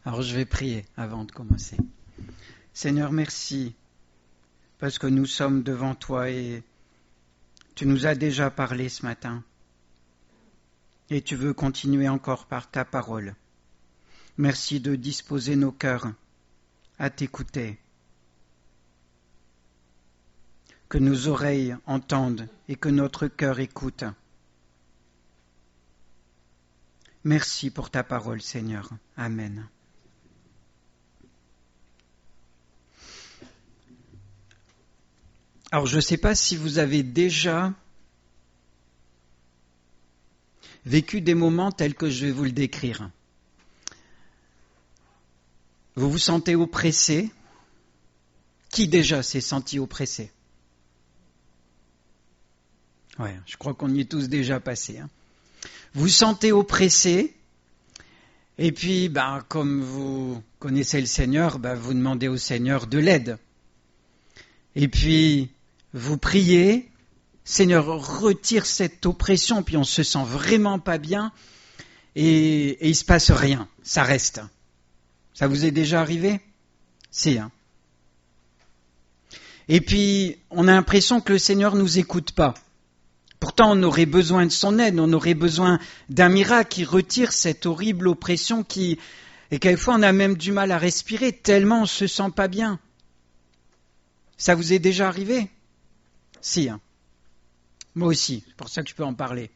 Alors je vais prier avant de commencer. Seigneur, merci parce que nous sommes devant toi et tu nous as déjà parlé ce matin et tu veux continuer encore par ta parole. Merci de disposer nos cœurs à t'écouter, que nos oreilles entendent et que notre cœur écoute. Merci pour ta parole, Seigneur. Amen. Alors, je ne sais pas si vous avez déjà vécu des moments tels que je vais vous le décrire. Vous vous sentez oppressé. Qui déjà s'est senti oppressé? Ouais, je crois qu'on y est tous déjà passés. Vous vous sentez oppressé, et puis, comme vous connaissez le Seigneur, vous demandez au Seigneur de l'aide. Et puis, vous priez, Seigneur, retire cette oppression, puis on se sent vraiment pas bien, et il se passe rien, ça reste. Ça vous est déjà arrivé? Si, Et puis, on a l'impression que le Seigneur nous écoute pas. Pourtant, on aurait besoin de son aide, on aurait besoin d'un miracle qui retire cette horrible oppression et quelquefois on a même du mal à respirer, tellement on se sent pas bien. Ça vous est déjà arrivé? Si, Moi aussi, c'est pour ça que je peux en parler.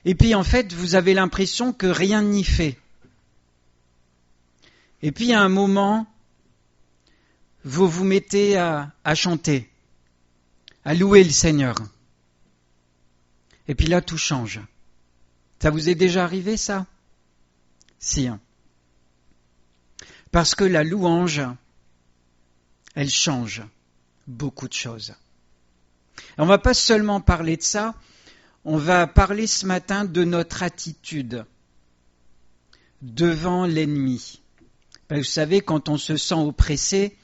Et puis en fait, vous avez l'impression que rien n'y fait. Et puis à un moment, vous vous mettez à chanter, à louer le Seigneur. Et puis là, tout change. Ça vous est déjà arrivé, ça? Si. Parce que la louange, elle change beaucoup de choses. On ne va pas seulement parler de ça, on va parler ce matin de notre attitude devant l'ennemi. Vous savez, quand on se sent oppressé,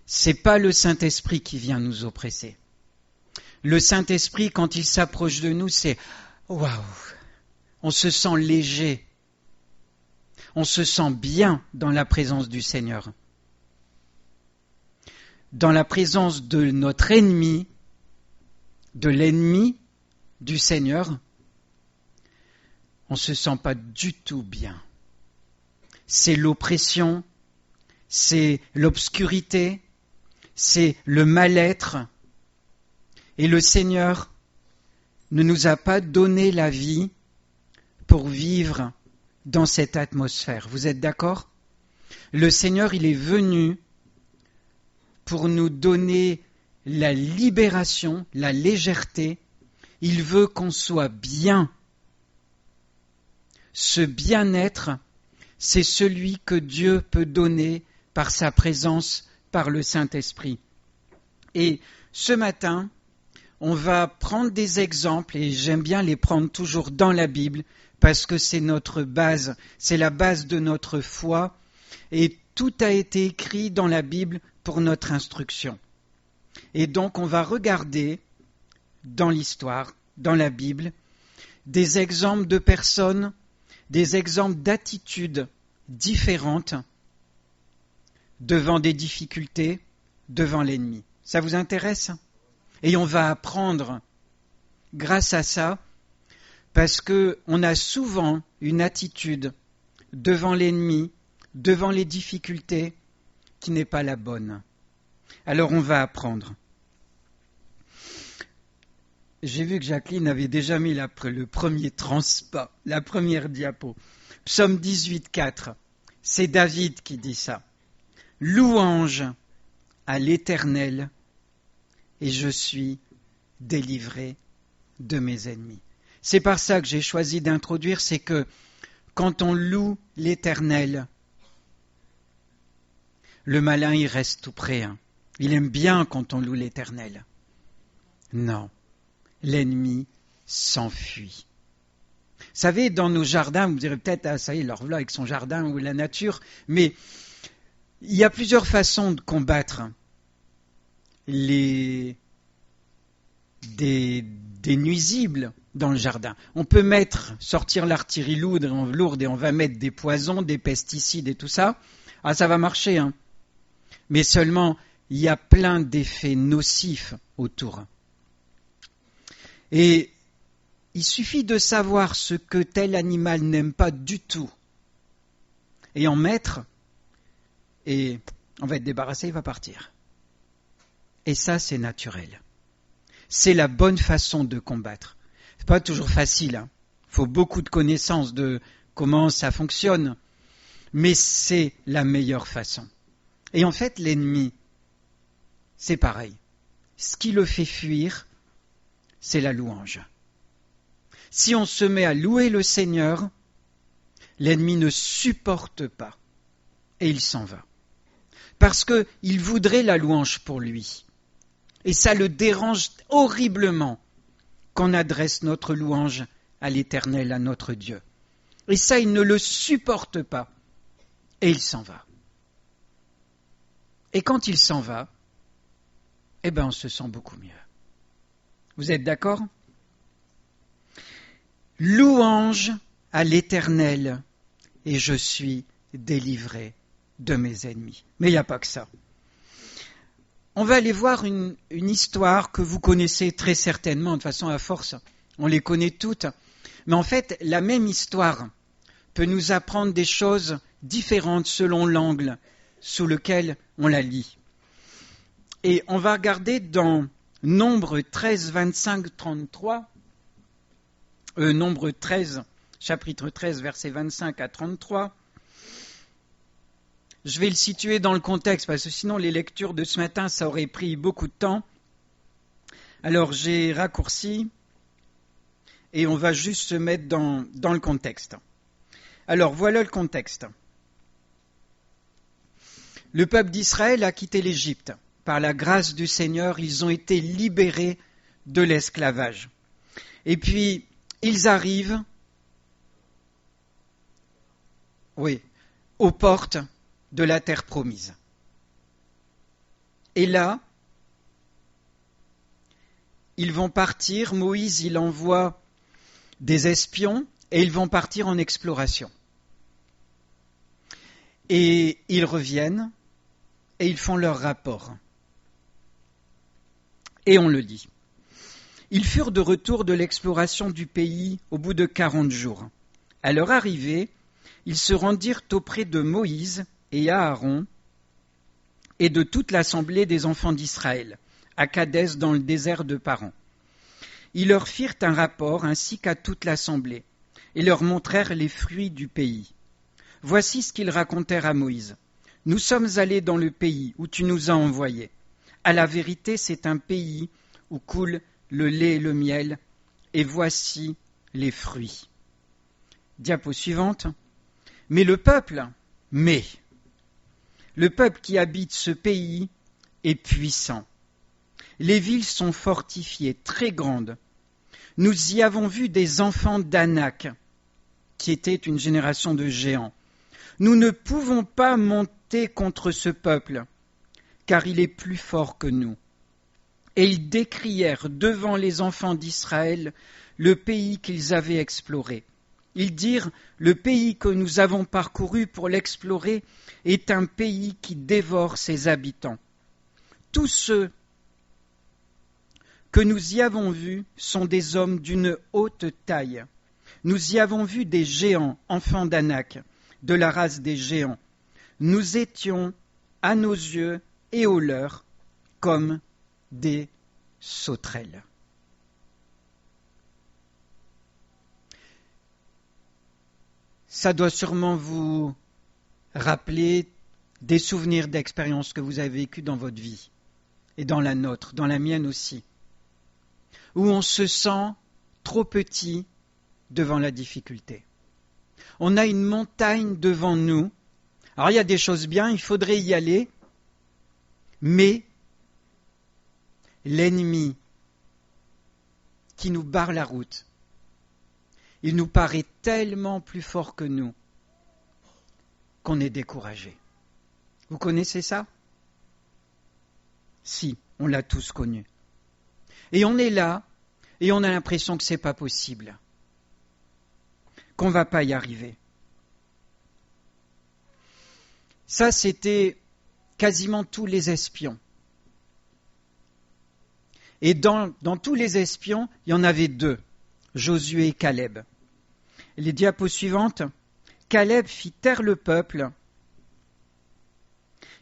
c'est pas le Saint-Esprit qui vient nous oppresser. Le Saint-Esprit, quand il s'approche de nous, c'est « waouh !» On se sent léger. On se sent bien dans la présence du Seigneur. Dans la présence de notre ennemi, de l'ennemi du Seigneur, on ne se sent pas du tout bien. C'est l'oppression, c'est l'obscurité, c'est le mal-être. Et le Seigneur ne nous a pas donné la vie pour vivre dans cette atmosphère. Vous êtes d'accord? Le Seigneur, il est venu pour nous donner la libération, la légèreté. Il veut qu'on soit bien. Ce bien-être, c'est celui que Dieu peut donner par sa présence, par le Saint-Esprit. Et ce matin, on va prendre des exemples, et j'aime bien les prendre toujours dans la Bible, parce que c'est notre base, c'est la base de notre foi, et tout a été écrit dans la Bible pour notre instruction. Et donc on va regarder dans l'histoire, dans la Bible, des exemples de personnes, des exemples d'attitudes différentes devant des difficultés, devant l'ennemi. Ça vous intéresse ? Et on va apprendre grâce à ça, parce qu'on a souvent une attitude devant l'ennemi, devant les difficultés, qui n'est pas la bonne. Alors on va apprendre. J'ai vu que Jacqueline avait déjà mis le premier transpa, la première diapo. Psaume 18, 4. C'est David qui dit ça. Louange à l'Éternel, et je suis délivré de mes ennemis. C'est par ça que j'ai choisi d'introduire, c'est que quand on loue l'Éternel, le malin, il reste tout près. Il aime bien quand on loue l'Éternel. Non, l'ennemi s'enfuit. Vous savez, dans nos jardins, vous me direz peut-être, ah ça y est, alors là, avec son jardin ou la nature, mais il y a plusieurs façons de combattre des nuisibles dans le jardin. On peut sortir l'artillerie lourde et on va mettre des poisons, des pesticides et tout ça. Ah, ça va marcher, hein. Mais seulement, il y a plein d'effets nocifs autour. Et il suffit de savoir ce que tel animal n'aime pas du tout et en mettre, et on va être débarrassé, il va partir. Et ça, c'est naturel. C'est la bonne façon de combattre. C'est pas toujours facile, hein. Il faut beaucoup de connaissances de comment ça fonctionne, mais c'est la meilleure façon. Et en fait, l'ennemi, c'est pareil. Ce qui le fait fuir, c'est la louange. Si on se met à louer le Seigneur, l'ennemi ne supporte pas et il s'en va. Parce qu'il voudrait la louange pour lui. Et ça le dérange horriblement qu'on adresse notre louange à l'Éternel, à notre Dieu. Et ça, il ne le supporte pas et il s'en va. Et quand il s'en va, on se sent beaucoup mieux. Vous êtes d'accord ? Louange à l'Éternel, et je suis délivré de mes ennemis. Mais il n'y a pas que ça. On va aller voir une histoire que vous connaissez très certainement, de toute façon à force, on les connaît toutes. Mais en fait, la même histoire peut nous apprendre des choses différentes selon l'angle sous lequel on la lit. Et on va regarder dans Nombre 13, 25, 33, Nombre 13, chapitre 13, versets 25 à 33. Je vais le situer dans le contexte, parce que sinon les lectures de ce matin, ça aurait pris beaucoup de temps. Alors j'ai raccourci, et on va juste se mettre dans le contexte. Alors voilà le contexte. Le peuple d'Israël a quitté l'Égypte. Par la grâce du Seigneur, ils ont été libérés de l'esclavage. Et puis, ils arrivent, aux portes de la terre promise. Et là, ils vont partir, Moïse, il envoie des espions, et ils vont partir en exploration. Et ils reviennent, et ils font leur rapport. Et on le dit. Ils furent de retour de l'exploration du pays au bout de 40 jours. À leur arrivée, ils se rendirent auprès de Moïse et Aaron et de toute l'assemblée des enfants d'Israël, à Kadès dans le désert de Paran. Ils leur firent un rapport ainsi qu'à toute l'assemblée et leur montrèrent les fruits du pays. Voici ce qu'ils racontèrent à Moïse. Nous sommes allés dans le pays où tu nous as envoyés. À la vérité, c'est un pays où coule le lait et le miel, et voici les fruits. Diapo suivante. Mais le peuple qui habite ce pays est puissant. Les villes sont fortifiées, très grandes. Nous y avons vu des enfants d'Anak, qui étaient une génération de géants. Nous ne pouvons pas monter contre ce peuple, car il est plus fort que nous. Et ils décrièrent devant les enfants d'Israël le pays qu'ils avaient exploré. Ils dirent, le pays que nous avons parcouru pour l'explorer est un pays qui dévore ses habitants. Tous ceux que nous y avons vus sont des hommes d'une haute taille. Nous y avons vu des géants, enfants d'Anak, de la race des géants. Nous étions, à nos yeux et aux leurs, comme des sauterelles. Ça doit sûrement vous rappeler des souvenirs d'expériences que vous avez vécues dans votre vie et dans la nôtre, dans la mienne aussi, où on se sent trop petit devant la difficulté. On a une montagne devant nous. Alors il y a des choses bien, il faudrait y aller, mais l'ennemi qui nous barre la route, il nous paraît tellement plus fort que nous qu'on est découragé. Vous connaissez ça ? Si, on l'a tous connu. Et on est là, et on a l'impression que ce n'est pas possible, qu'on ne va pas y arriver. Ça, c'était quasiment tous les espions. Et dans tous les espions, il y en avait deux, Josué et Caleb. Les diapos suivantes, Caleb fit taire le peuple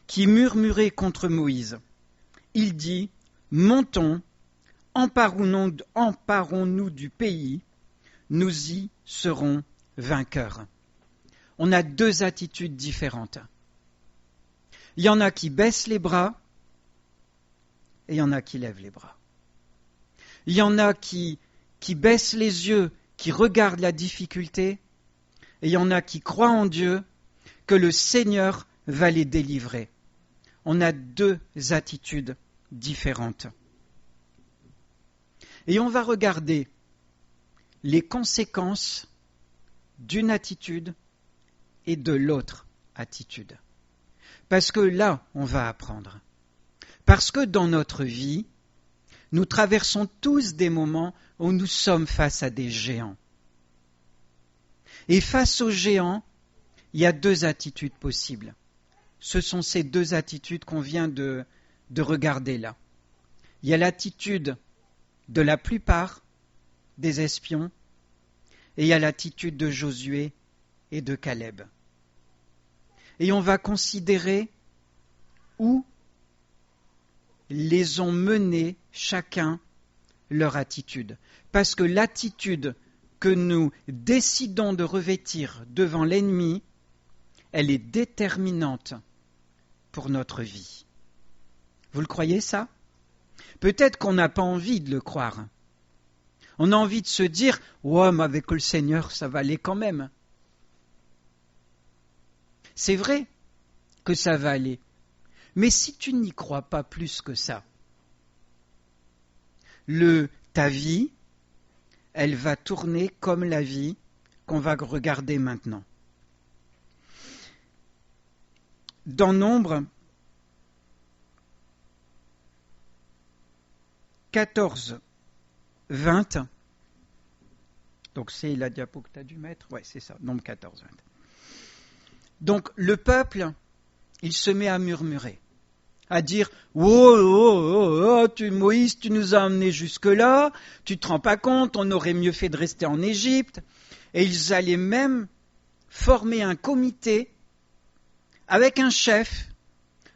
qui murmurait contre Moïse. Il dit, « Montons, emparons-nous du pays, nous y serons vainqueurs. » On a deux attitudes différentes. Il y en a qui baissent les bras et il y en a qui lèvent les bras. Il y en a qui baissent les yeux, qui regardent la difficulté, et il y en a qui croient en Dieu, que le Seigneur va les délivrer. On a deux attitudes différentes. Et on va regarder les conséquences d'une attitude et de l'autre attitude. Parce que là, on va apprendre. Parce que dans notre vie, nous traversons tous des moments où nous sommes face à des géants. Et face aux géants, il y a deux attitudes possibles. Ce sont ces deux attitudes qu'on vient de regarder là. Il y a l'attitude de la plupart des espions et il y a l'attitude de Josué et de Caleb. Et on va considérer où les ont menés chacun leur attitude. Parce que l'attitude que nous décidons de revêtir devant l'ennemi, elle est déterminante pour notre vie. Vous le croyez ça? Peut-être qu'on n'a pas envie de le croire. On a envie de se dire « Ouais, mais avec le Seigneur, ça va aller quand même. » C'est vrai que ça va aller. Mais si tu n'y crois pas plus que ça, ta vie, elle va tourner comme la vie qu'on va regarder maintenant. Dans Nombre 14, 20, donc c'est la diapo que tu as dû mettre, ouais c'est ça, Nombre 14, 20. Donc le peuple, il se met à murmurer, à dire « Oh, Moïse, tu nous as amenés jusque-là, tu te rends pas compte, on aurait mieux fait de rester en Égypte. » Et ils allaient même former un comité avec un chef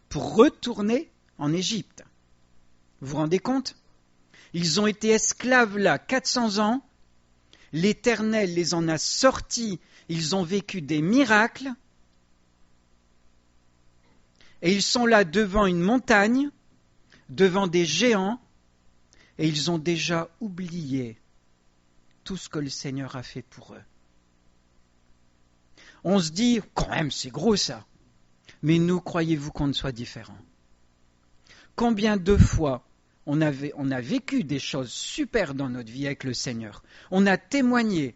pour retourner en Égypte. Vous vous rendez compte? Ils ont été esclaves là 400 ans, l'Éternel les en a sortis, ils ont vécu des miracles, et ils sont là devant une montagne, devant des géants, et ils ont déjà oublié tout ce que le Seigneur a fait pour eux. On se dit, quand même, c'est gros ça. Mais nous, croyez-vous qu'on ne soit différent? Combien de fois on a vécu des choses super dans notre vie avec le Seigneur. On a témoigné.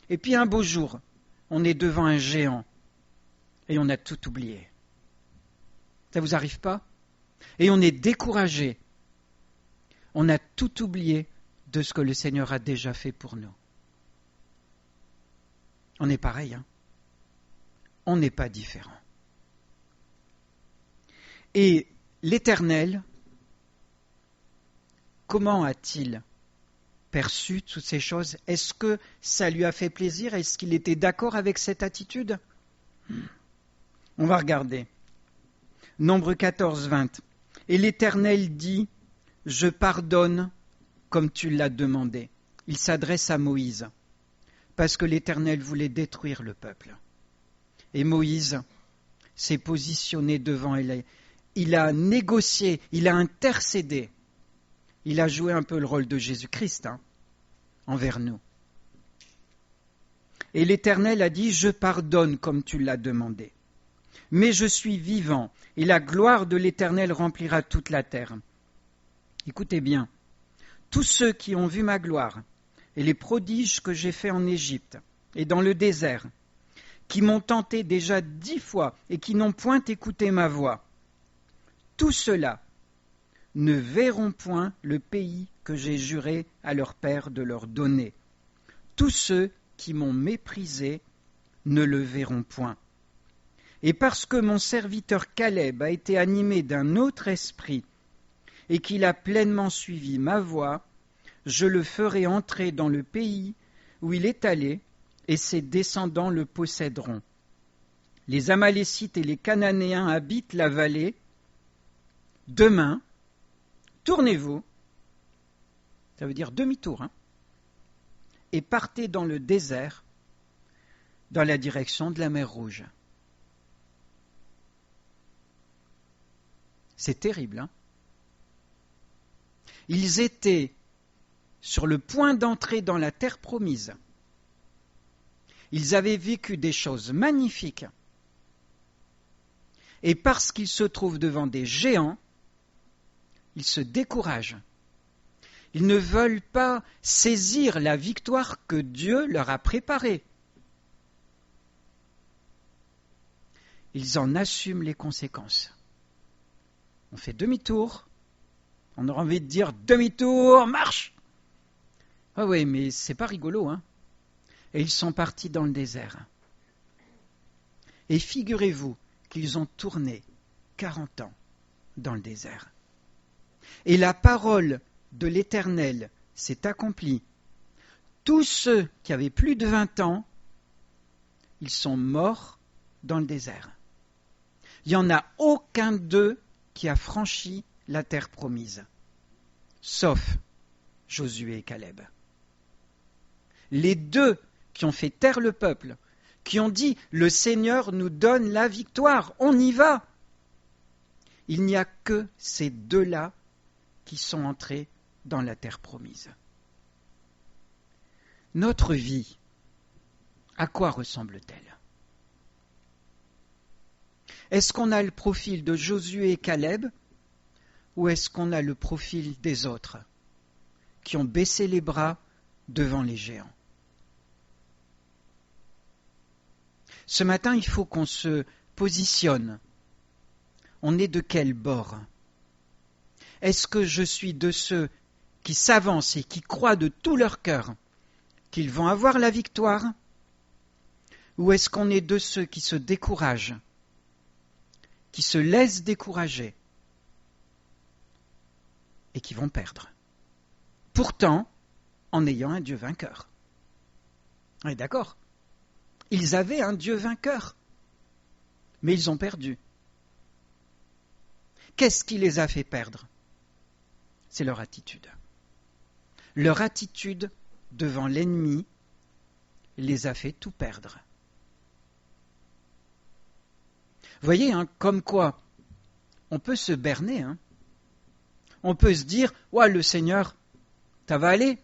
Et puis un beau jour, on est devant un géant et on a tout oublié. Ça vous arrive pas? Et on est découragé. On a tout oublié de ce que le Seigneur a déjà fait pour nous. On est pareil, hein? On n'est pas différent. Et l'Éternel, comment a-t-il perçu toutes ces choses? Est-ce que ça lui a fait plaisir? Est-ce qu'il était d'accord avec cette attitude? On va regarder. Nombre 14, 20. Et l'Éternel dit, « Je pardonne comme tu l'as demandé. » Il s'adresse à Moïse, parce que l'Éternel voulait détruire le peuple. Et Moïse s'est positionné devant elle. Il a négocié, il a intercédé. Il a joué un peu le rôle de Jésus-Christ envers nous. Et l'Éternel a dit, « Je pardonne comme tu l'as demandé. Mais je suis vivant, et la gloire de l'Éternel remplira toute la terre. » Écoutez bien, tous ceux qui ont vu ma gloire, et les prodiges que j'ai faits en Égypte, et dans le désert, qui m'ont tenté déjà 10 fois, et qui n'ont point écouté ma voix, tout cela, ne verront point le pays que j'ai juré à leur père de leur donner. Tous ceux qui m'ont méprisé ne le verront point. Et parce que mon serviteur Caleb a été animé d'un autre esprit et qu'il a pleinement suivi ma voie, je le ferai entrer dans le pays où il est allé, et ses descendants le posséderont. Les Amalécites et les Cananéens habitent la vallée. Demain, tournez-vous, ça veut dire demi-tour, et partez dans le désert, dans la direction de la mer Rouge. C'est terrible, Ils étaient sur le point d'entrer dans la terre promise. Ils avaient vécu des choses magnifiques. Et parce qu'ils se trouvent devant des géants, ils se découragent. Ils ne veulent pas saisir la victoire que Dieu leur a préparée. Ils en assument les conséquences. On fait demi-tour. On aura envie de dire demi-tour, marche. Ah oui, mais c'est pas rigolo, Et ils sont partis dans le désert. Et figurez-vous qu'ils ont tourné 40 ans dans le désert. Et la parole de l'Éternel s'est accomplie. Tous ceux qui avaient plus de 20 ans, ils sont morts dans le désert. Il n'y en a aucun d'eux qui a franchi la terre promise, sauf Josué et Caleb. Les deux qui ont fait taire le peuple, qui ont dit « Le Seigneur nous donne la victoire, on y va !» Il n'y a que ces deux-là qui sont entrés dans la terre promise. Notre vie, à quoi ressemble-t-elle ? Est-ce qu'on a le profil de Josué et Caleb ou est-ce qu'on a le profil des autres qui ont baissé les bras devant les géants ? Ce matin, il faut qu'on se positionne. On est de quel bord ? Est-ce que je suis de ceux qui s'avancent et qui croient de tout leur cœur qu'ils vont avoir la victoire ? Ou est-ce qu'on est de ceux qui se découragent, qui se laissent décourager et qui vont perdre ? Pourtant, en ayant un Dieu vainqueur. On est d'accord ? Ils avaient un Dieu vainqueur, mais ils ont perdu. Qu'est-ce qui les a fait perdre ? C'est leur attitude. Leur attitude devant l'ennemi les a fait tout perdre. Vous voyez, comme quoi, on peut se berner. On peut se dire, « Ouais, le Seigneur, ça va aller. »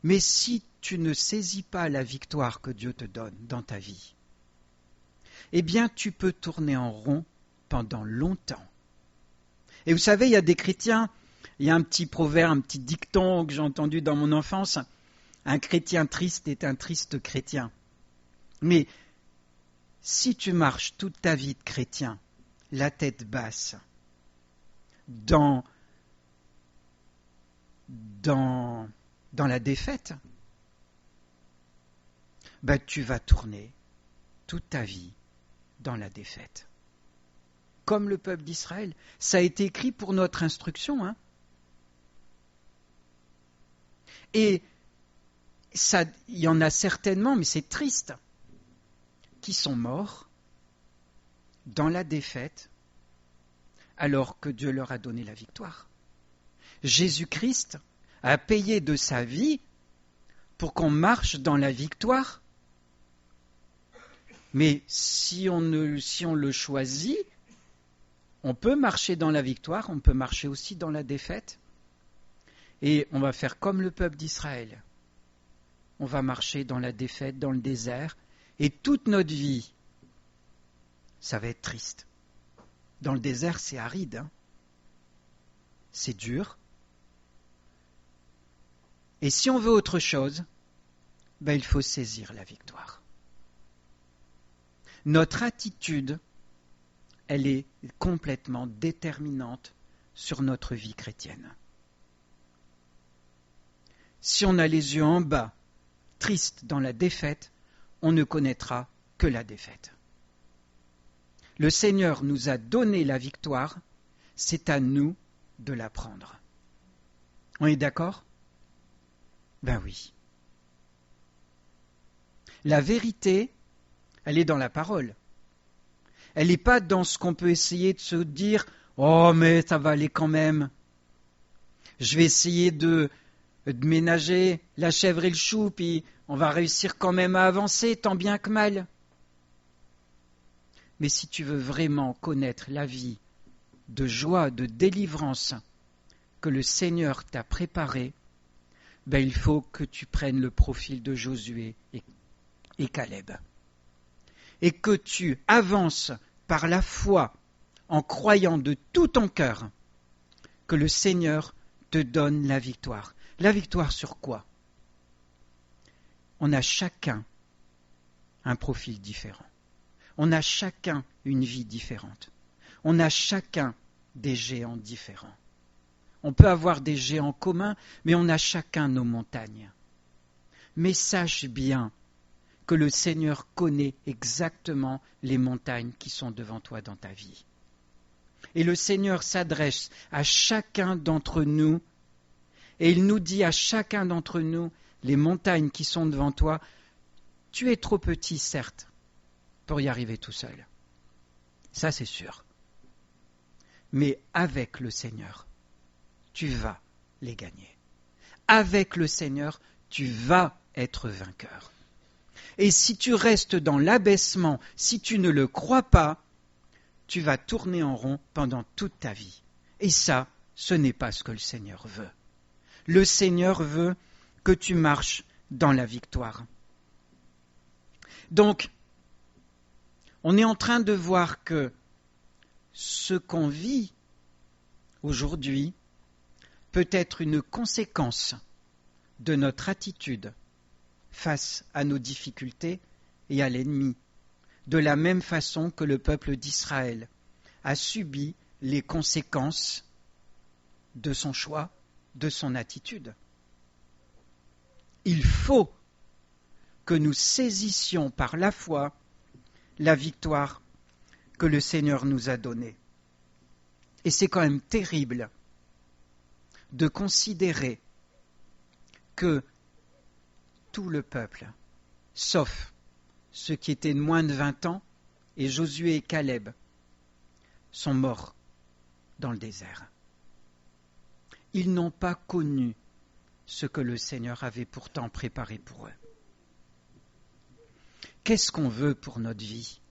Mais si tu ne saisis pas la victoire que Dieu te donne dans ta vie, eh bien, tu peux tourner en rond pendant longtemps. Et vous savez, il y a des chrétiens, il y a un petit proverbe, un petit dicton que j'ai entendu dans mon enfance, un chrétien triste est un triste chrétien. Mais si tu marches toute ta vie de chrétien, la tête basse, dans la défaite, tu vas tourner toute ta vie dans la défaite. Comme le peuple d'Israël, ça a été écrit pour notre instruction. Et ça, il y en a certainement, mais c'est triste, qui sont morts dans la défaite alors que Dieu leur a donné la victoire. Jésus-Christ a payé de sa vie pour qu'on marche dans la victoire. Mais si on le choisit, on peut marcher dans la victoire, on peut marcher aussi dans la défaite. Et on va faire comme le peuple d'Israël. On va marcher dans la défaite, dans le désert, et toute notre vie, ça va être triste. Dans le désert, c'est aride, c'est dur. Et si on veut autre chose, il faut saisir la victoire. Notre attitude elle est complètement déterminante sur notre vie chrétienne. Si on a les yeux en bas, triste dans la défaite, on ne connaîtra que la défaite. Le Seigneur nous a donné la victoire, c'est à nous de la prendre. On est d'accord ? Ben oui. La vérité, elle est dans la parole. Elle n'est pas dans ce qu'on peut essayer de se dire « Oh, mais ça va aller quand même. Je vais essayer de ménager la chèvre et le chou, puis on va réussir quand même à avancer, tant bien que mal. » Mais si tu veux vraiment connaître la vie de joie, de délivrance que le Seigneur t'a préparée, ben il faut que tu prennes le profil de Josué et Caleb. Et que tu avances par la foi en croyant de tout ton cœur que le Seigneur te donne la victoire. La victoire sur quoi ? On a chacun un profil différent. On a chacun une vie différente. On a chacun des géants différents. On peut avoir des géants communs, mais on a chacun nos montagnes. Mais sache bien que le Seigneur connaît exactement les montagnes qui sont devant toi dans ta vie. Et le Seigneur s'adresse à chacun d'entre nous et il nous dit à chacun d'entre nous, les montagnes qui sont devant toi, tu es trop petit, certes, pour y arriver tout seul. Ça, c'est sûr. Mais avec le Seigneur, tu vas les gagner. Avec le Seigneur, tu vas être vainqueur. Et si tu restes dans l'abaissement, si tu ne le crois pas, tu vas tourner en rond pendant toute ta vie. Et ça, ce n'est pas ce que le Seigneur veut. Le Seigneur veut que tu marches dans la victoire. Donc, on est en train de voir que ce qu'on vit aujourd'hui peut être une conséquence de notre attitude face à nos difficultés et à l'ennemi, de la même façon que le peuple d'Israël a subi les conséquences de son choix, de son attitude. Il faut que nous saisissions par la foi la victoire que le Seigneur nous a donnée. Et c'est quand même terrible de considérer que tout le peuple, sauf ceux qui étaient de moins de 20 ans, et Josué et Caleb, sont morts dans le désert. Ils n'ont pas connu ce que le Seigneur avait pourtant préparé pour eux. Qu'est-ce qu'on veut pour notre vie ?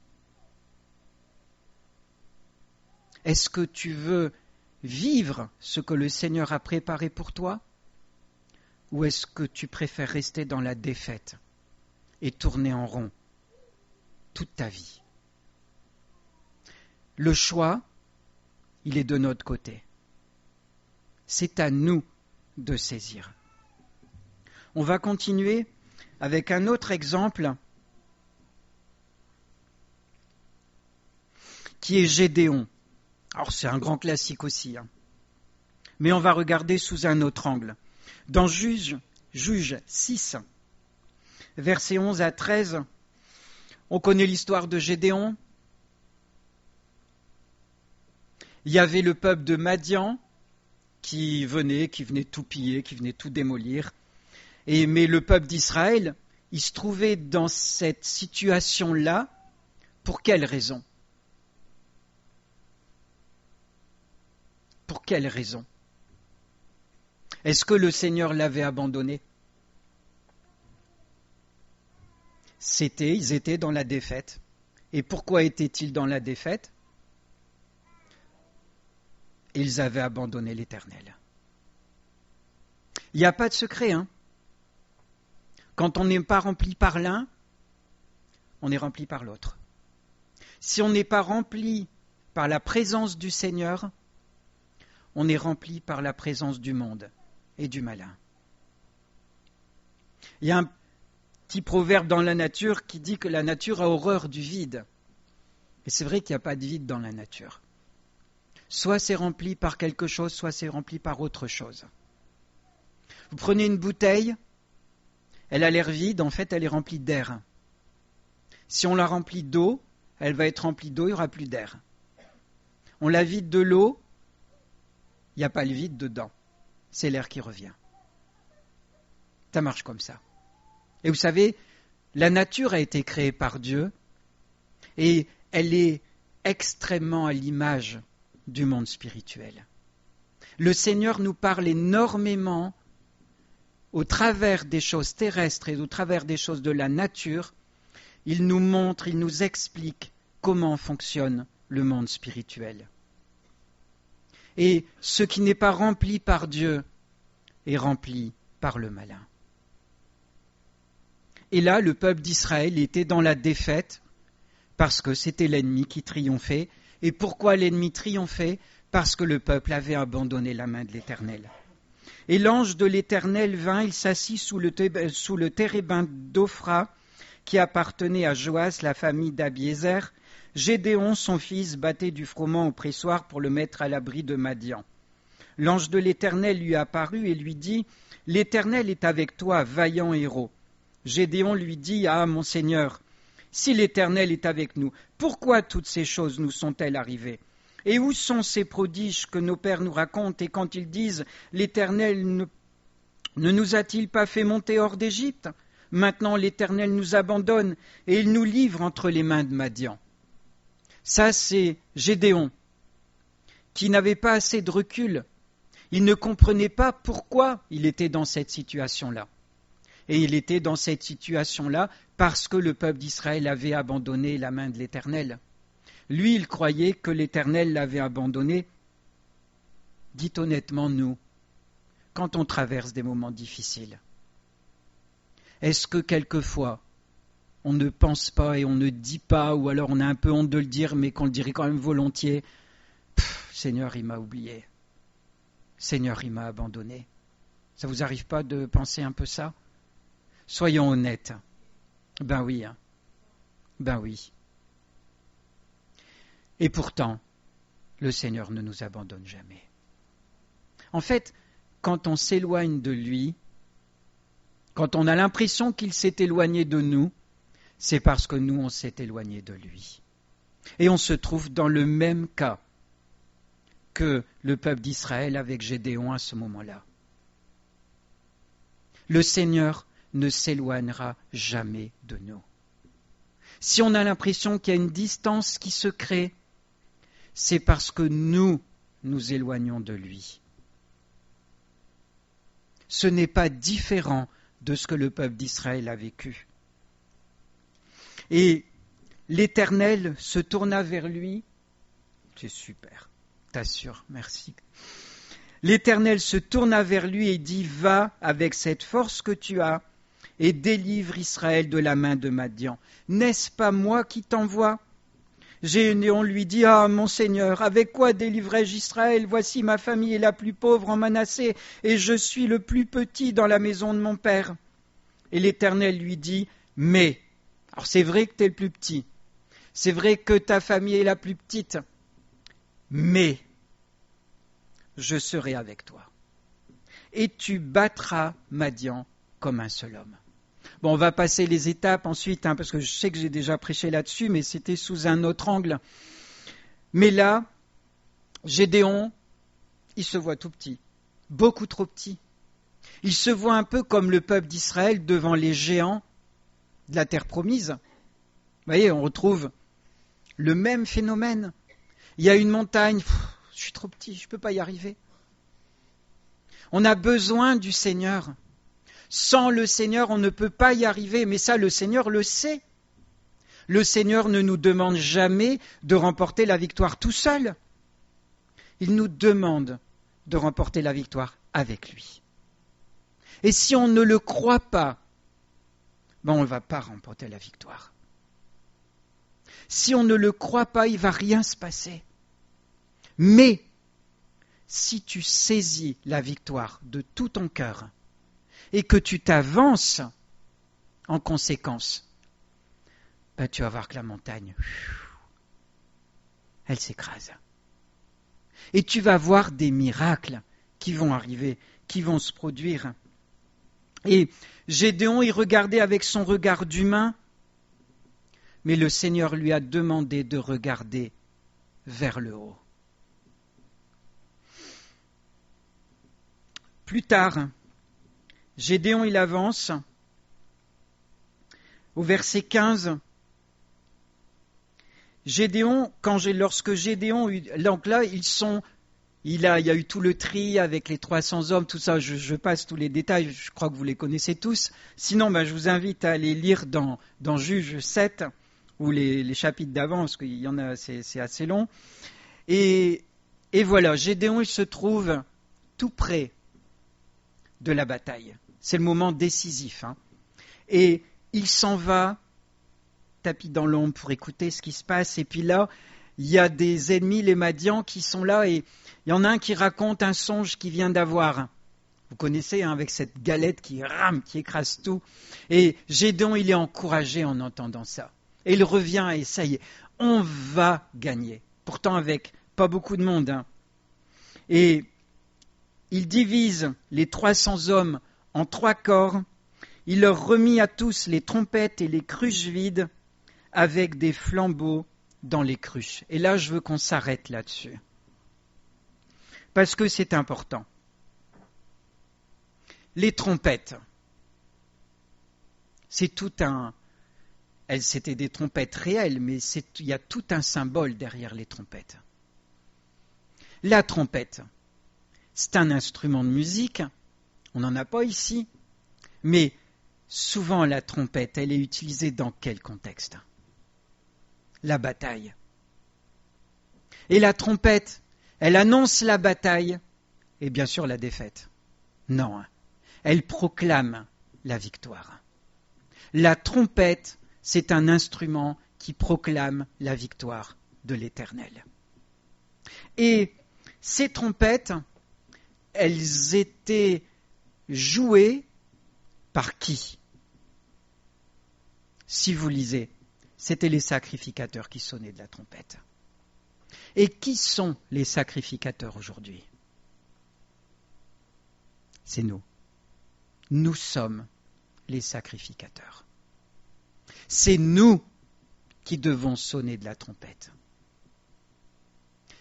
Est-ce que tu veux vivre ce que le Seigneur a préparé pour toi ? Ou est-ce que tu préfères rester dans la défaite et tourner en rond toute ta vie ? Le choix, il est de notre côté. C'est à nous de saisir. On va continuer avec un autre exemple qui est Gédéon. Alors c'est un grand classique aussi, mais on va regarder sous un autre angle. Dans Juge 6, versets 11 à 13, on connaît l'histoire de Gédéon. Il y avait le peuple de Madian qui venait tout piller, qui venait tout démolir. Mais le peuple d'Israël, il se trouvait dans cette situation-là. Pour quelle raison ? Pour quelle raison ? Est-ce que le Seigneur l'avait abandonné ? Ils étaient dans la défaite. Et pourquoi étaient-ils dans la défaite ? Ils avaient abandonné l'Éternel. Il n'y a pas de secret, Quand on n'est pas rempli par l'un, on est rempli par l'autre. Si on n'est pas rempli par la présence du Seigneur, on est rempli par la présence du monde et du malin. Il y a un petit proverbe dans la nature qui dit que la nature a horreur du vide. Et c'est vrai qu'il n'y a pas de vide dans la nature. Soit c'est rempli par quelque chose, soit c'est rempli par autre chose. Vous prenez une bouteille, elle a l'air vide, en fait elle est remplie d'air. Si on la remplit d'eau, elle va être remplie d'eau, il n'y aura plus d'air. On la vide de l'eau, il n'y a pas le vide dedans. C'est l'air qui revient. Ça marche comme ça. Et vous savez, la nature a été créée par Dieu et elle est extrêmement à l'image du monde spirituel. Le Seigneur nous parle énormément au travers des choses terrestres et au travers des choses de la nature. Il nous montre, il nous explique comment fonctionne le monde spirituel. Et ce qui n'est pas rempli par Dieu est rempli par le malin. Et là, le peuple d'Israël était dans la défaite parce que c'était l'ennemi qui triomphait. Et pourquoi l'ennemi triomphait ? Parce que le peuple avait abandonné la main de l'Éternel. Et l'ange de l'Éternel vint, il s'assit sous le térébinthe d'Ophra, qui appartenait à Joas, la famille d'Abiézer. Gédéon, son fils, battait du froment au pressoir pour le mettre à l'abri de Madian. L'ange de l'Éternel lui apparut et lui dit : « L'Éternel est avec toi, vaillant héros. » Gédéon lui dit : « Ah, mon Seigneur, si l'Éternel est avec nous, pourquoi toutes ces choses nous sont-elles arrivées ? Et où sont ces prodiges que nos pères nous racontent ? Et quand ils disent : l'Éternel ne nous a-t-il pas fait monter hors d'Égypte ? Maintenant l'Éternel nous abandonne et il nous livre entre les mains de Madian. » Ça, c'est Gédéon, qui n'avait pas assez de recul. Il ne comprenait pas pourquoi il était dans cette situation-là. Et il était dans cette situation-là parce que le peuple d'Israël avait abandonné la main de l'Éternel. Lui, il croyait que l'Éternel l'avait abandonné. Dites honnêtement, nous, quand on traverse des moments difficiles, est-ce que quelquefois, on ne pense pas et on ne dit pas, ou alors on a un peu honte de le dire, mais qu'on le dirait quand même volontiers, « Seigneur, il m'a oublié. Seigneur, il m'a abandonné. » Ça vous arrive pas de penser un peu ça ? Soyons honnêtes. Ben oui. Ben oui. Et pourtant, le Seigneur ne nous abandonne jamais. En fait, quand on s'éloigne de lui, quand on a l'impression qu'il s'est éloigné de nous, c'est parce que nous, on s'est éloigné de lui. Et on se trouve dans le même cas que le peuple d'Israël avec Gédéon à ce moment-là. Le Seigneur ne s'éloignera jamais de nous. Si on a l'impression qu'il y a une distance qui se crée, c'est parce que nous nous éloignons de lui. Ce n'est pas différent de ce que le peuple d'Israël a vécu. Et l'Éternel se tourna vers lui. C'est super, t'assure, merci. L'Éternel se tourna vers lui et dit : Va avec cette force que tu as et délivre Israël de la main de Madian. N'est-ce pas moi qui t'envoie ? Gédéon lui dit : Ah, mon Seigneur, avec quoi délivrai-je Israël ? Voici ma famille est la plus pauvre en Manassé, et je suis le plus petit dans la maison de mon père. Et l'Éternel lui dit : Mais, alors c'est vrai que tu es le plus petit, c'est vrai que ta famille est la plus petite, mais je serai avec toi. Et tu battras Madian comme un seul homme. Bon, on va passer les étapes ensuite, parce que je sais que j'ai déjà prêché là-dessus, mais c'était sous un autre angle. Mais là, Gédéon, il se voit tout petit, beaucoup trop petit. Il se voit un peu comme le peuple d'Israël devant les géants de la terre promise. Vous voyez, on retrouve le même phénomène. Il y a une montagne, je suis trop petit, je ne peux pas y arriver. On a besoin du Seigneur. Sans le Seigneur, on ne peut pas y arriver, mais ça, le Seigneur le sait. Le Seigneur ne nous demande jamais de remporter la victoire tout seul. Il nous demande de remporter la victoire avec lui. Et si on ne le croit pas, on ne va pas remporter la victoire. Si on ne le croit pas, il ne va rien se passer. Mais, si tu saisis la victoire de tout ton cœur, et que tu t'avances en conséquence, tu vas voir que la montagne, elle s'écrase. Et tu vas voir des miracles qui vont arriver, qui vont se produire. Et Gédéon, il regardait avec son regard d'humain, mais le Seigneur lui a demandé de regarder vers le haut. Plus tard, Gédéon, il avance au verset 15. Gédéon, lorsque Gédéon, donc là, il y a eu tout le tri avec les 300 hommes, tout ça, je passe tous les détails, je crois que vous les connaissez tous. Sinon, je vous invite à aller lire dans Juge 7, ou les chapitres d'avant, parce qu'il y en a, c'est assez long. Et voilà, Gédéon, il se trouve tout près de la bataille. C'est le moment décisif. Et il s'en va, tapis dans l'ombre pour écouter ce qui se passe. Et puis là, il y a des ennemis, les Madians, qui sont là. Et il y en a un qui raconte un songe qu'il vient d'avoir. Vous connaissez, avec cette galette qui rame, qui écrase tout. Et Gédéon, il est encouragé en entendant ça. Et il revient et ça y est, on va gagner. Pourtant avec pas beaucoup de monde. Et il divise les 300 hommes en 3 corps. Il leur remit à tous les trompettes et les cruches vides avec des flambeaux dans les cruches. Et là, je veux qu'on s'arrête là-dessus. Parce que c'est important. Les trompettes, c'est tout un... C'était des trompettes réelles, mais il y a tout un symbole derrière les trompettes. La trompette, c'est un instrument de musique, on n'en a pas ici, mais souvent la trompette, elle est utilisée dans quel contexte ? La bataille. Et la trompette, elle annonce la bataille et bien sûr la défaite. Non, elle proclame la victoire. La trompette, c'est un instrument qui proclame la victoire de l'Éternel. Et ces trompettes, elles étaient jouées par qui ? Si vous lisez, c'était les sacrificateurs qui sonnaient de la trompette. Et qui sont les sacrificateurs aujourd'hui ? C'est nous. Nous sommes les sacrificateurs. C'est nous qui devons sonner de la trompette.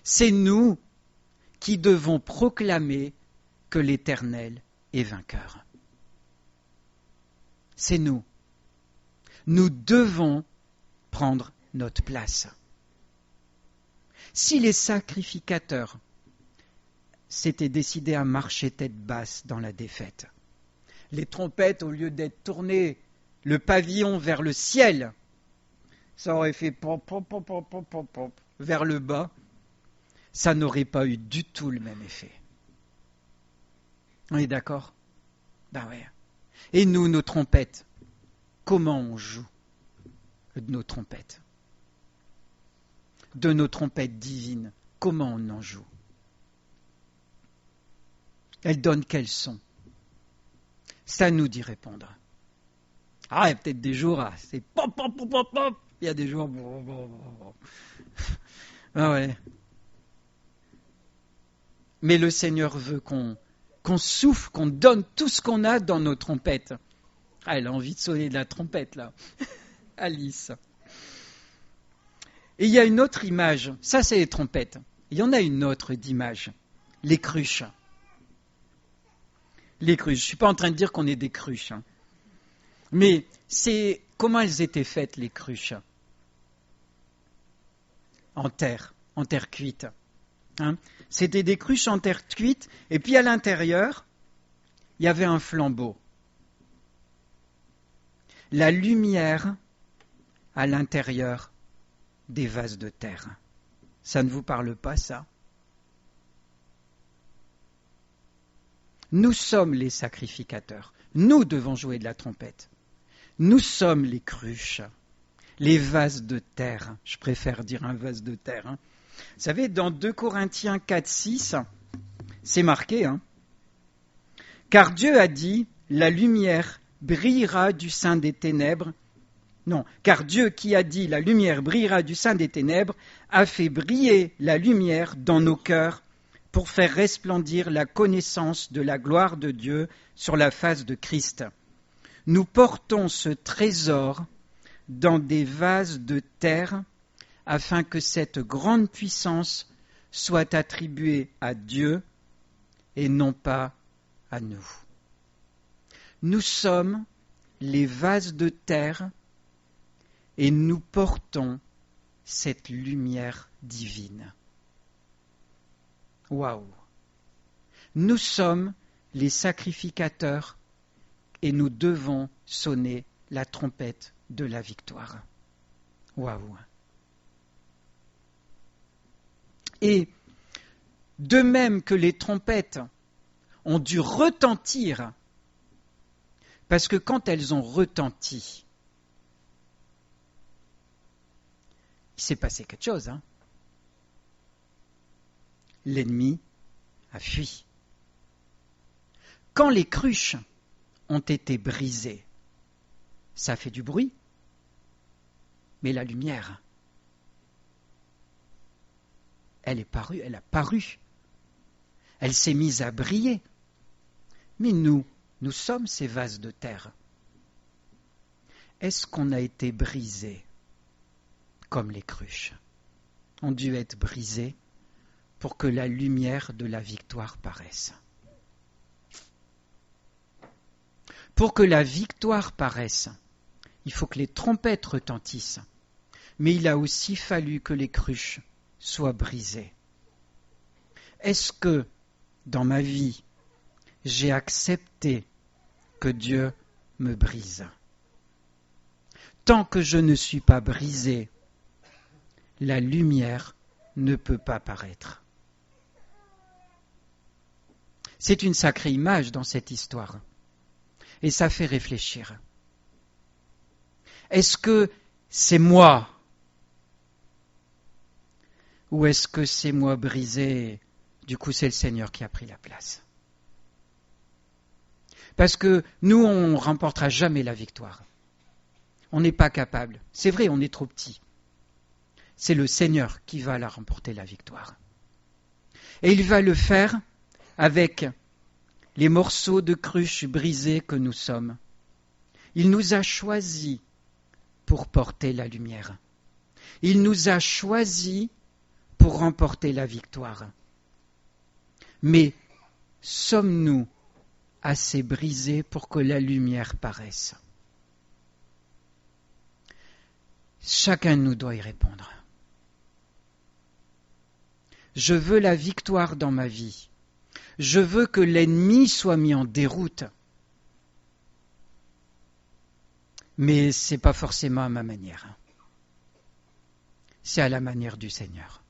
C'est nous qui devons proclamer que l'Éternel est vainqueur. C'est nous. Nous devons prendre notre place. Si les sacrificateurs s'étaient décidés à marcher tête basse dans la défaite, les trompettes, au lieu d'être tournées le pavillon vers le ciel, ça aurait fait pop, pop, pop, pop, pop, pop, pop, vers le bas, ça n'aurait pas eu du tout le même effet. On est d'accord ? Ben ouais. Et nous, nos trompettes, comment on joue de nos trompettes ? De nos trompettes divines, comment on en joue ? Elles donnent quel son ? C'est à nous d'y répondre. Ah, il y a peut-être des jours, c'est pop, pop, pop, pop, pop. Il y a des jours, ah ouais. Mais le Seigneur veut qu'on souffle, qu'on donne tout ce qu'on a dans nos trompettes. Ah, elle a envie de sonner de la trompette, là. Alice. Et il y a une autre image. Ça, c'est les trompettes. Il y en a une autre d'image. Les cruches. Les cruches. Je ne suis pas en train de dire qu'on est des cruches. Mais c'est comment elles étaient faites, les cruches ? En terre cuite. C'était des cruches en terre cuite, et puis à l'intérieur, il y avait un flambeau. La lumière à l'intérieur des vases de terre. Ça ne vous parle pas, ça ? Nous sommes les sacrificateurs. Nous devons jouer de la trompette. Nous sommes les cruches, les vases de terre. Je préfère dire un vase de terre. Vous savez, dans 2 Corinthiens 4, 6, c'est marqué. Car Dieu a dit, la lumière brillera du sein des ténèbres Non, car Dieu qui a dit « La lumière brillera du sein des ténèbres » a fait briller la lumière dans nos cœurs pour faire resplendir la connaissance de la gloire de Dieu sur la face de Christ. Nous portons ce trésor dans des vases de terre afin que cette grande puissance soit attribuée à Dieu et non pas à nous. Nous sommes les vases de terre et nous portons cette lumière divine. Waouh! Nous sommes les sacrificateurs et nous devons sonner la trompette de la victoire. Waouh! Et de même que les trompettes ont dû retentir, parce que quand elles ont retenti, il s'est passé quelque chose. L'ennemi a fui. Quand les cruches ont été brisées, ça fait du bruit, mais la lumière, elle a paru. Elle s'est mise à briller. Mais nous sommes ces vases de terre. Est-ce qu'on a été brisés comme les cruches ont dû être brisées pour que la lumière de la victoire paraisse? Pour que la victoire paraisse, il faut que les trompettes retentissent. Mais il a aussi fallu que les cruches soient brisées. Est-ce que, dans ma vie, j'ai accepté que Dieu me brise? Tant que je ne suis pas brisé, la lumière ne peut pas paraître. C'est une sacrée image dans cette histoire. Et ça fait réfléchir. Est-ce que c'est moi? Ou est-ce que c'est moi brisé? Du coup, c'est le Seigneur qui a pris la place. Parce que nous, on ne remportera jamais la victoire. On n'est pas capable. C'est vrai, on est trop petit. C'est le Seigneur qui va la remporter, la victoire. Et il va le faire avec les morceaux de cruche brisés que nous sommes. Il nous a choisis pour porter la lumière. Il nous a choisis pour remporter la victoire. Mais sommes-nous assez brisés pour que la lumière paraisse? Chacun de nous doit y répondre. Je veux la victoire dans ma vie. Je veux que l'ennemi soit mis en déroute. Mais ce n'est pas forcément à ma manière. C'est à la manière du Seigneur.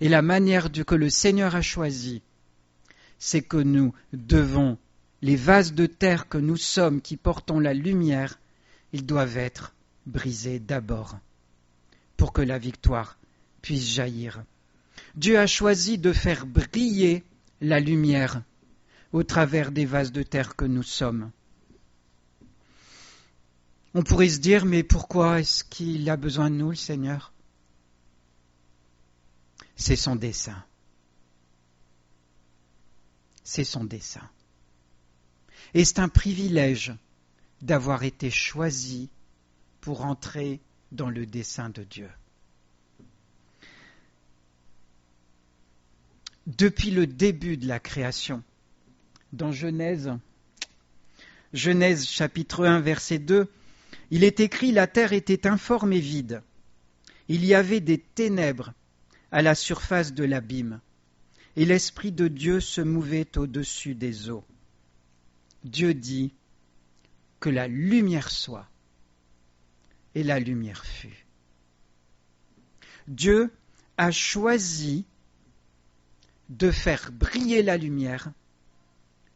Et la manière que le Seigneur a choisie, c'est que nous devons, les vases de terre que nous sommes, qui portons la lumière, ils doivent être brisés d'abord pour que la victoire puisse jaillir. Dieu a choisi de faire briller la lumière au travers des vases de terre que nous sommes. On pourrait se dire, mais pourquoi est-ce qu'il a besoin de nous, le Seigneur? C'est son dessein. C'est son dessein. Et c'est un privilège d'avoir été choisi pour entrer dans le dessein de Dieu. Depuis le début de la création, dans Genèse chapitre 1, verset 2, il est écrit « La terre était informe et vide. Il y avait des ténèbres à la surface de l'abîme, et l'Esprit de Dieu se mouvait au-dessus des eaux. Dieu dit que la lumière soit, et la lumière fut. » Dieu a choisi de faire briller la lumière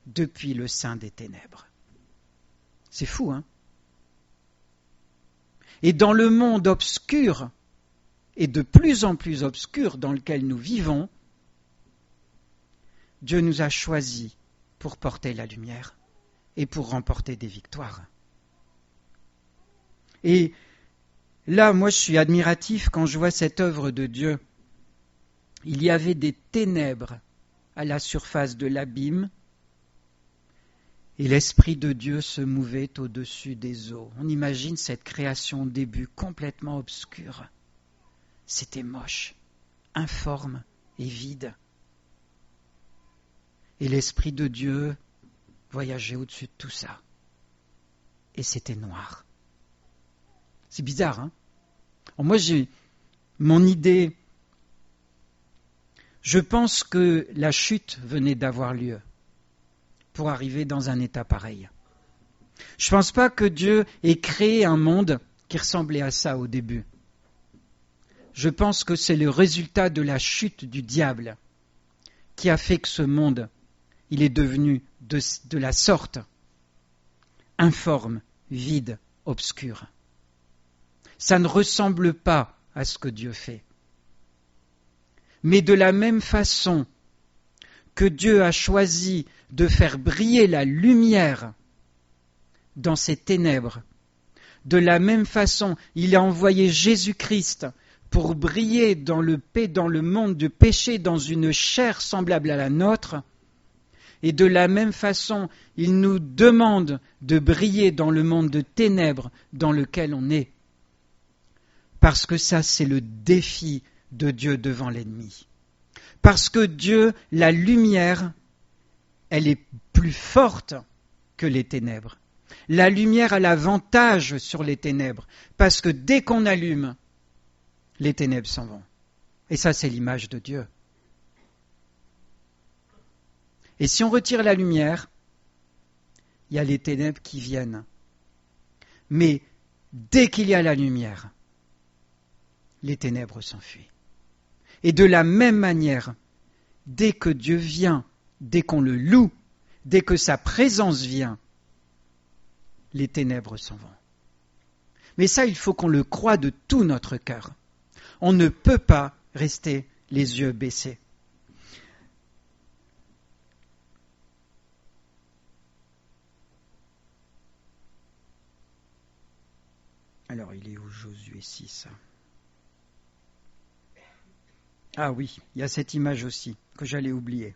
depuis le sein des ténèbres. C'est fou, hein? Et dans le monde obscur, et de plus en plus obscur dans lequel nous vivons, Dieu nous a choisis pour porter la lumière et pour remporter des victoires. Et là, moi, je suis admiratif quand je vois cette œuvre de Dieu. Il y avait des ténèbres à la surface de l'abîme, et l'Esprit de Dieu se mouvait au-dessus des eaux. On imagine cette création au début complètement obscure. C'était moche, informe et vide. Et l'Esprit de Dieu voyageait au-dessus de tout ça. Et c'était noir. C'est bizarre, hein? Alors moi, j'ai mon idée. Je pense que la chute venait d'avoir lieu pour arriver dans un état pareil. Je ne pense pas que Dieu ait créé un monde qui ressemblait à ça au début. Je pense que c'est le résultat de la chute du diable qui a fait que ce monde, il est devenu de la sorte, informe, vide, obscur. Ça ne ressemble pas à ce que Dieu fait. Mais de la même façon que Dieu a choisi de faire briller la lumière dans ces ténèbres, de la même façon, il a envoyé Jésus-Christ pour briller dans le monde du péché, dans une chair semblable à la nôtre, et de la même façon, il nous demande de briller dans le monde de ténèbres dans lequel on est. Parce que ça, c'est le défi de Dieu devant l'ennemi. Parce que Dieu, la lumière, elle est plus forte que les ténèbres. La lumière a l'avantage sur les ténèbres, parce que dès qu'on allume, les ténèbres s'en vont. Et ça, c'est l'image de Dieu. Et si on retire la lumière, il y a les ténèbres qui viennent. Mais dès qu'il y a la lumière, les ténèbres s'enfuient. Et de la même manière, dès que Dieu vient, dès qu'on le loue, dès que sa présence vient, les ténèbres s'en vont. Mais ça, il faut qu'on le croie de tout notre cœur. On ne peut pas rester les yeux baissés. Alors, il est où Josué 6 ? Ah oui, il y a cette image aussi, que j'allais oublier.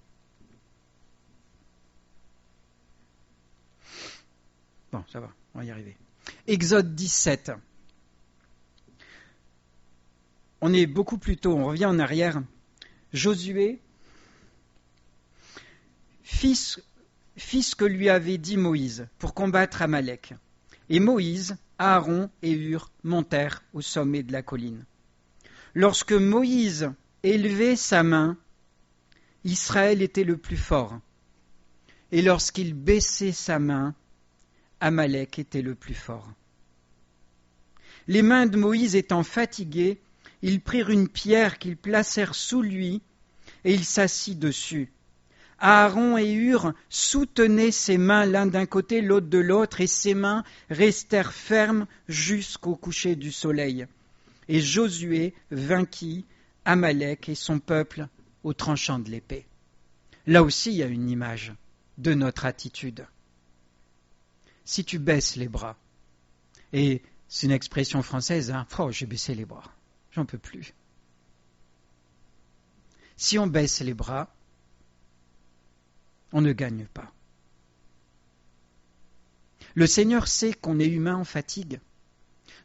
Bon, ça va, on va y arriver. Exode 17. On est beaucoup plus tôt, on revient en arrière. Josué, fils que lui avait dit Moïse pour combattre Amalek. Et Moïse, Aaron et Hur montèrent au sommet de la colline. Lorsque Moïse élevait sa main, Israël était le plus fort. Et lorsqu'il baissait sa main, Amalek était le plus fort. Les mains de Moïse étant fatiguées, ils prirent une pierre qu'ils placèrent sous lui, et il s'assit dessus. Aaron et Hur soutenaient ses mains l'un d'un côté, l'autre de l'autre, et ses mains restèrent fermes jusqu'au coucher du soleil. Et Josué vainquit Amalek et son peuple au tranchant de l'épée. Là aussi, il y a une image de notre attitude. Si tu baisses les bras, et c'est une expression française, hein, oh, j'ai baissé les bras, j'en peux plus. Si on baisse les bras, on ne gagne pas. Le Seigneur sait qu'on est humain en fatigue.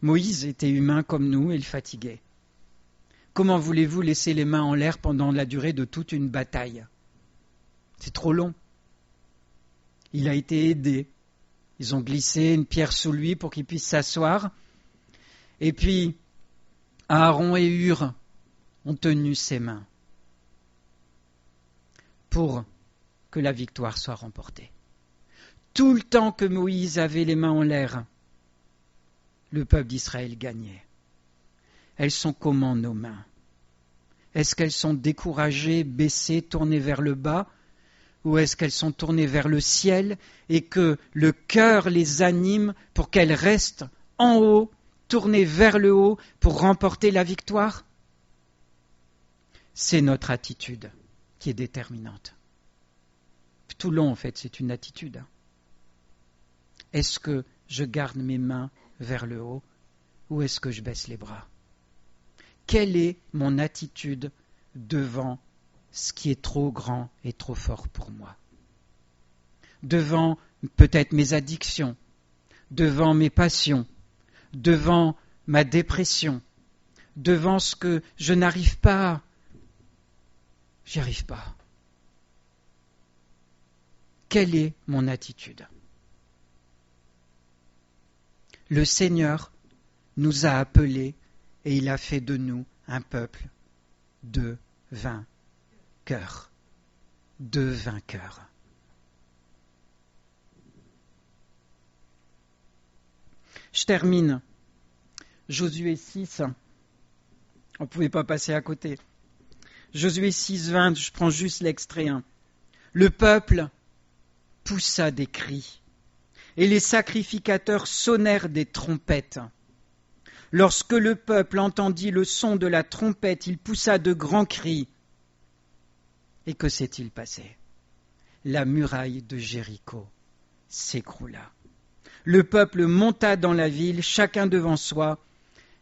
Moïse était humain comme nous et il fatiguait. Comment voulez-vous laisser les mains en l'air pendant la durée de toute une bataille ? C'est trop long. Il a été aidé. Ils ont glissé une pierre sous lui pour qu'il puisse s'asseoir. Et puis, Aaron et Hur ont tenu ses mains pour que la victoire soit remportée. Tout le temps que Moïse avait les mains en l'air, le peuple d'Israël gagnait. Elles sont comment nos mains ? Est-ce qu'elles sont découragées, baissées, tournées vers le bas ? Ou est-ce qu'elles sont tournées vers le ciel et que le cœur les anime pour qu'elles restent en haut, tournées vers le haut pour remporter la victoire ? C'est notre attitude qui est déterminante. Tout long, en fait, c'est une attitude. Est-ce que je garde mes mains vers le haut ou est-ce que je baisse les bras? Quelle est mon attitude devant ce qui est trop grand et trop fort pour moi? Devant peut-être mes addictions, devant mes passions, devant ma dépression, devant ce que je n'arrive pas, j'y arrive pas. Quelle est mon attitude? Le Seigneur nous a appelés et il a fait de nous un peuple de vainqueurs. De vainqueurs. Je termine. Josué 6. On ne pouvait pas passer à côté. Josué 6, 20, je prends juste l'extrait 1. Le peuple poussa des cris, et les sacrificateurs sonnèrent des trompettes. Lorsque le peuple entendit le son de la trompette, il poussa de grands cris. Et que s'est-il passé? La muraille de Jéricho s'écroula. Le peuple monta dans la ville, chacun devant soi,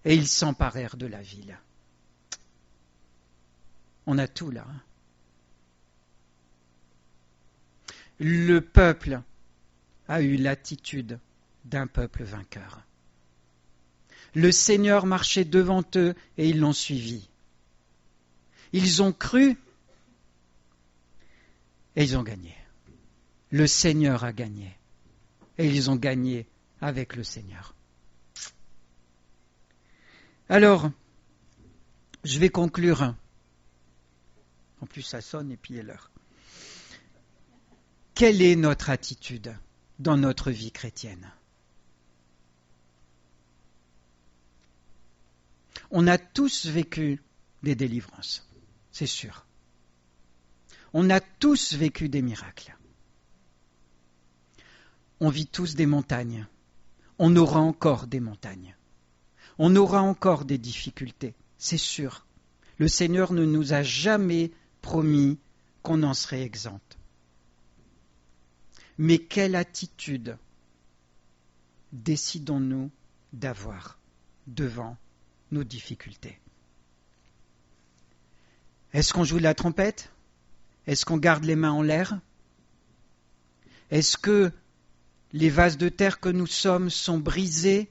et ils s'emparèrent de la ville. On a tout là. Le peuple a eu l'attitude d'un peuple vainqueur. Le Seigneur marchait devant eux et ils l'ont suivi. Ils ont cru et ils ont gagné. Le Seigneur a gagné et ils ont gagné avec le Seigneur. Alors, je vais conclure. En plus, ça sonne et puis il est l'heure. Quelle est notre attitude dans notre vie chrétienne? On a tous vécu des délivrances, c'est sûr. On a tous vécu des miracles. On vit tous des montagnes. On aura encore des montagnes. On aura encore des difficultés, c'est sûr. Le Seigneur ne nous a jamais promis qu'on en serait exempt. Mais quelle attitude décidons-nous d'avoir devant nos difficultés? Est-ce qu'on joue de la trompette? Est-ce qu'on garde les mains en l'air? Est-ce que les vases de terre que nous sommes sont brisés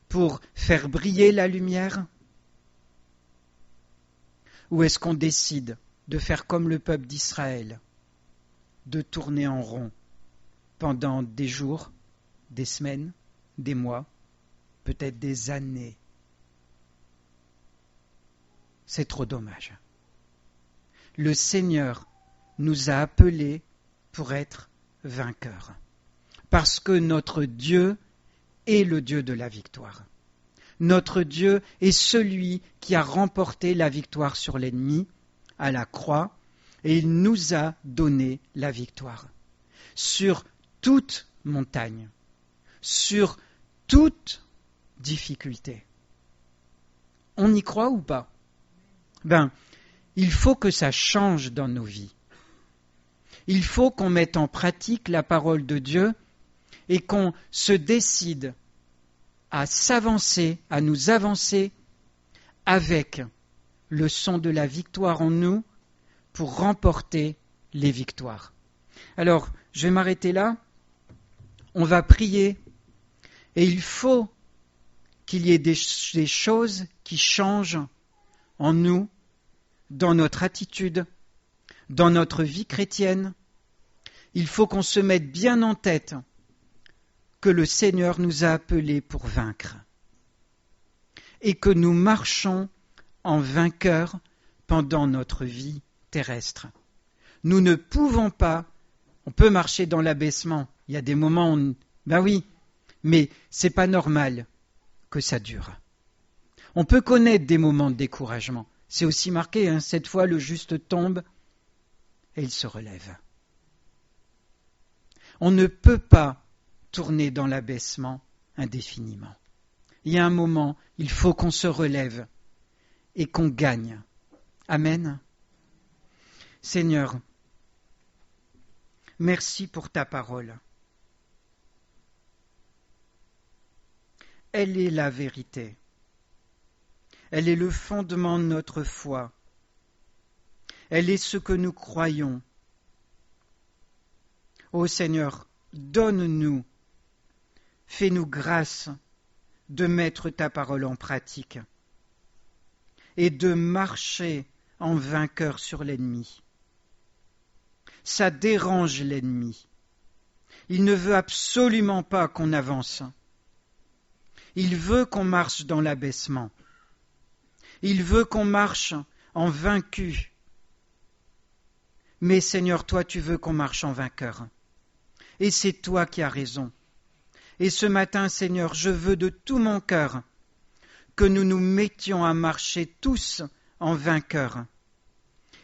pour faire briller la lumière? Ou est-ce qu'on décide de faire comme le peuple d'Israël, de tourner en rond pendant des jours, des semaines, des mois, peut-être des années? C'est trop dommage. Le Seigneur nous a appelés pour être vainqueurs, parce que notre Dieu est le Dieu de la victoire. Notre Dieu est celui qui a remporté la victoire sur l'ennemi à la croix, et il nous a donné la victoire sur toute montagne, sur toute difficulté. On y croit ou pas? Il faut que ça change dans nos vies. Il faut qu'on mette en pratique la parole de Dieu et qu'on se décide à s'avancer, à nous avancer avec le son de la victoire en nous pour remporter les victoires. Alors, je vais m'arrêter là. On va prier et il faut qu'il y ait des choses qui changent en nous, dans notre attitude, dans notre vie chrétienne. Il faut qu'on se mette bien en tête que le Seigneur nous a appelés pour vaincre et que nous marchons en vainqueurs pendant notre vie terrestre. Nous ne pouvons pas, on peut marcher dans l'abaissement, il y a des moments où, oui, mais c'est pas normal que ça dure. On peut connaître des moments de découragement. C'est aussi marqué, cette fois le juste tombe et il se relève. On ne peut pas tourner dans l'abaissement indéfiniment. Il y a un moment, il faut qu'on se relève et qu'on gagne. Amen. Seigneur, merci pour ta parole. elle est la vérité. Elle est le fondement de notre foi. Elle est ce que nous croyons. Ô Seigneur, donne-nous, fais-nous grâce de mettre ta parole en pratique et de marcher en vainqueur sur l'ennemi. Ça dérange l'ennemi. Il ne veut absolument pas qu'on avance. Il veut qu'on marche dans l'abaissement. Il veut qu'on marche en vaincu. Mais Seigneur, toi, tu veux qu'on marche en vainqueur. Et c'est toi qui as raison. Et ce matin, Seigneur, je veux de tout mon cœur que nous nous mettions à marcher tous en vainqueurs.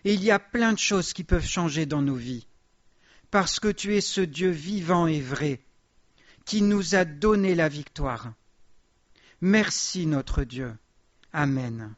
Et il y a plein de choses qui peuvent changer dans nos vies, parce que tu es ce Dieu vivant et vrai, qui nous a donné la victoire. Merci notre Dieu. Amen.